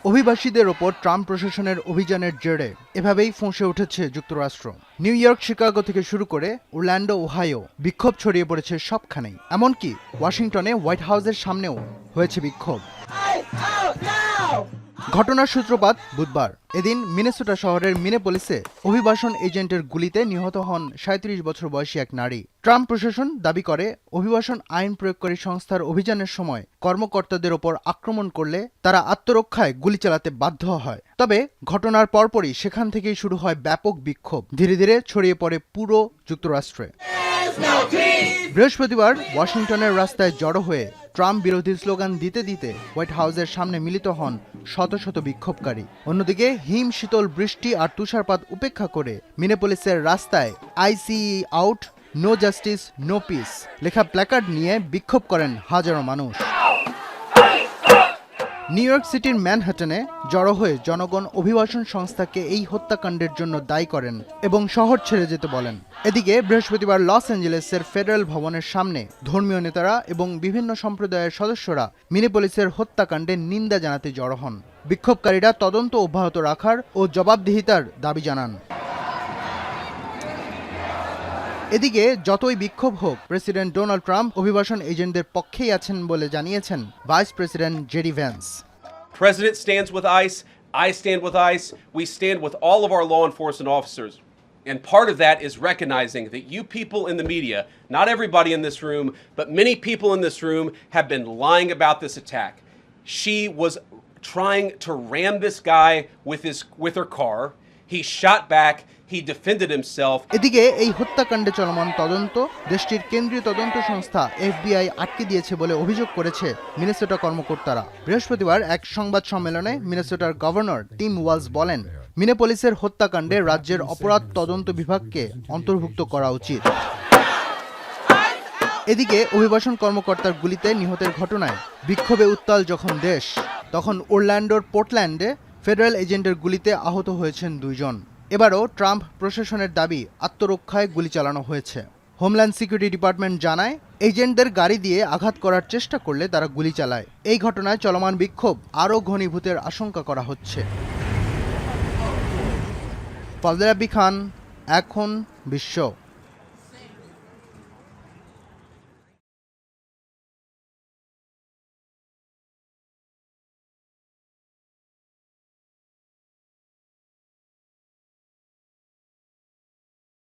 অভিবাসীদের ওপর ট্রাম্প প্রশাসনের অভিযানের জেরে এভাবেই ফোঁসে উঠেছে যুক্তরাষ্ট্র। নিউ ইয়র্ক, শিকাগো থেকে শুরু করে অরল্যান্ডো, ওহাইও বিক্ষোভ ছড়িয়ে পড়েছে সবখানেই। এমনকি ওয়াশিংটনে হোয়াইট হাউসের সামনেও হয়েছে বিক্ষোভ। ঘটনার সূত্রপাত বুধবার। এদিন মিনেসোটা শহরের মিনেপোলিসে অভিবাসন এজেন্টের গুলিতে নিহত হন ৩৭ বছর বয়সী এক নারী। ট্রাম্প প্রশাসন দাবি করে অভিবাসন আইন প্রয়োগকারী সংস্থার অভিযানের সময় কর্মকর্তাদের ওপর আক্রমণ করলে তারা আত্মরক্ষায় গুলি চালাতে বাধ্য হয়। তবে ঘটনার পরপরই সেখান থেকেই শুরু হয় ব্যাপক বিক্ষোভ, ধীরে ধীরে ছড়িয়ে পড়ে পুরো যুক্তরাষ্ট্রে। বৃহস্পতিবার ওয়াশিংটনের রাস্তায় জড়ো হয়ে ট্রাম্প বিরোধী স্লোগান দিতে দিতে হোয়াইট হাউসের সামনে মিলিত হন শত শত বিক্ষোভকারী। অন্যদিকে হিম শীতল বৃষ্টি আর তুষারপাত উপেক্ষা করে মিনেপোলিসের রাস্তায় ICE out, no justice, no peace লেখা প্ল্যাকার্ড নিয়ে বিক্ষোভ করেন হাজারো মানুষ। নিউ ইয়র্ক সিটির ম্যানহাটনে জড়ো হয়ে জনগণ অভিবাসন সংস্থাকে এই হত্যাকাণ্ডের জন্য দায়ী করেন এবং শহর ছেড়ে যেতে বলেন। এদিকে বৃহস্পতিবার লস অ্যাঞ্জেলেসের ফেডারেল ভবনের সামনে ধর্মীয় নেতারা এবং বিভিন্ন সম্প্রদায়ের সদস্যরা মিনেপোলিসের হত্যাকাণ্ডে নিন্দা জানাতে জড়ো হন। বিক্ষোভকারীরা তদন্ত অব্যাহত রাখার ও জবাবদিহিতার দাবি জানান। এদিকে যতই বিক্ষোভ হোক, প্রেসিডেন্ট ডোনাল্ড ট্রাম্প অভিবাসন এজেন্টদের পক্ষেই আছেন বলে জানিয়েছেন vice president JD Vance. President stands with ICE, I stand with ICE, we stand with all of our law enforcement officers. And part of that is recognizing that you people in the media, not everybody in this room, but many people in this room have been lying about this attack. She was trying to ram this guy with her car. He shot back. He defended himself. এদিকে এই হত্যাকাণ্ডে চলমান তদন্ত দেশটির কেন্দ্রীয় তদন্ত সংস্থা FBI আটকে দিয়েছে বলে অভিযোগ করেছে মিনেসোটা কর্মকর্তারা। বৃহস্পতিবার এক সংবাদ সম্মেলনে মিনেসোটার গভর্নর টিম ওয়ালজ বলেন, মিনেপোলিসের হত্যাকাণ্ডে রাজ্যের অপরাধ তদন্ত বিভাগকে অন্তর্ভুক্ত করা উচিত। এদিকে অভিবাসন কর্মকর্তার গুলিতে নিহতের ঘটনায় বিক্ষোভে উত্তাল যখন দেশ, তখন অরল্যান্ডোর পোর্টল্যান্ডে ফেডারেল এজেন্টের গুলিতে আহত হয়েছেন 2 জন। এবারও ট্রাম্প প্রশাসনের দাবি আত্মরক্ষায় গুলি চালানো হয়েছে। হোমল্যান্ড সিকিউরিটি ডিপার্টমেন্ট জানায়, এজেন্টদের গাড়ি দিয়ে আঘাত করার চেষ্টা করলে তারা গুলি চালায়। এই ঘটনায় চলমান বিক্ষোভ আরও ঘনীভূতের আশঙ্কা করা হচ্ছে। ফজলে রাব্বি খান, এখন বিশ্ব।